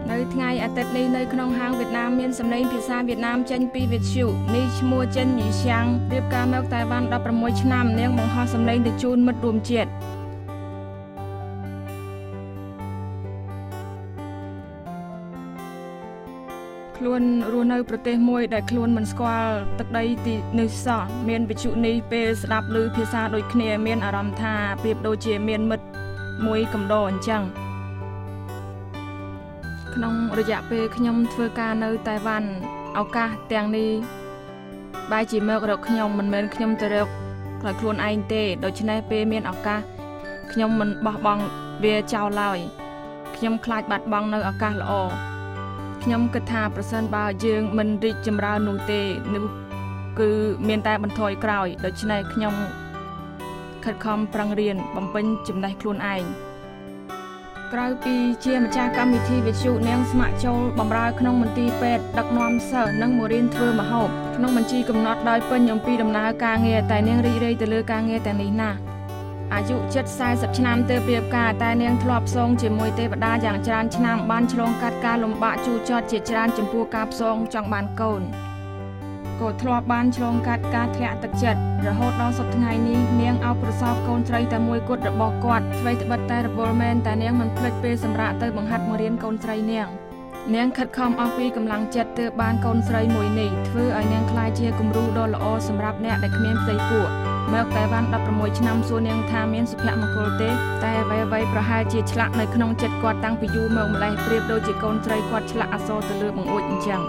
នៅថ្ងៃអាទិត្យនេះនៅក្នុងហាងវៀតណាមមានសម្លេងភាសាវៀតណាមចេញពីវិទ្យុនេះឈ្មោះចិនញីសៀងរៀបការមកតៃវ៉ាន់16ឆ្នាំនាងបង្ហោះសម្លេងទៅជូនមិត្តរួមជាតិខ្លួនរស់នៅប្រទេសមួយដែលខ្លួនមិនស្គាល់ទឹកដីទីនេះសោះមានវិទ្យុនេះពេលស្ដាប់ឮភាសាដូចគ្នាមានអារម្មណ៍ថាប្រៀបដូចជាមានមិត្តមួយកំដរអញ្ចឹងក្នុងរយៈពេលខ្ញុំធ្វើការនៅតៃវ៉ាន់ឱកាសទាំងនេះបែរជាមករកខ្ញុំមិនមែនខ្ញុំទៅរកខ្លួនឯងទេដូច្នេះពេលមានឱកាសខ្ញុំមិនបោះបង់វាចោលឡើយខ្ញុំខ្លាចបាត់បង់នៅឱកាសល្អខ្ញុំគិតថាប្រសិនបើយើងមិនរីកចម្រើននោះទេនោះគឺមានតែបន្ថយក្រោយដូច្នេះខ្ញុំខិតខំប្រឹងរៀនបំពេញចំណេះខ្លួនឯងក្រៅពីជាម្ចាស់កម្មវិធីវិទ្យុនាងស្ម័គ្រចូលបម្រើក្នុងមន្ទីរពេទ្យដឹកនាំសិស្សនិងមករៀនធ្វើម្ហូបក្នុងបញ្ជីកំណត់ដោយពេញអំពីដំណើរការងារតែនាងរីករាយទៅលើការងារទាំងនេះណាស់អាយុជិត40ឆ្នាំទើបរៀបការតែនាងធ្លាប់ផ្សងជាមួយទេវតាយ៉ាងច្រើនឆ្នាំបានឆ្លងកាត់ការលំបាកជូរចត់ជាច្រើនចំពោះការផ្សងចង់បានកូនក៏ធ្លាប់បានឆ្លងកាត់ការធ្លាក់ទឹកចិត្តរហូតដល់សប្តាហ៍ថ្ងៃនេះនាងអោបប្រសពកូនស្រីតែមួយគត់របស់គាត់អ្វីត្បិតតែរវល់មែនតែនាងមិនភ្លេចពេលសម្រាប់ទៅបង្ហាត់មករៀនកូនស្រីនាងខិតខំអស់ពីកម្លាំងចិត្តទើបបានកូនស្រីមួយនេះធ្វើឲ្យនាងក្លាយជាគំរូដ៏ល្អសម្រាប់អ្នកដែលគ្មានផ្ទៃពោះមកតៃវ៉ាន់16ឆ្នាំសួរនាងថាមានសុភមង្គលទេតែអ្វីៗប្រហែលជាឆ្លាក់នៅក្នុងចិត្តគាត់តាំងពីយូរមកម្លេះប្រៀបដូចជាកូនស្រីគាត់ឆ្លាក់អក្សរទៅលើបង្អួចអញ្ចឹង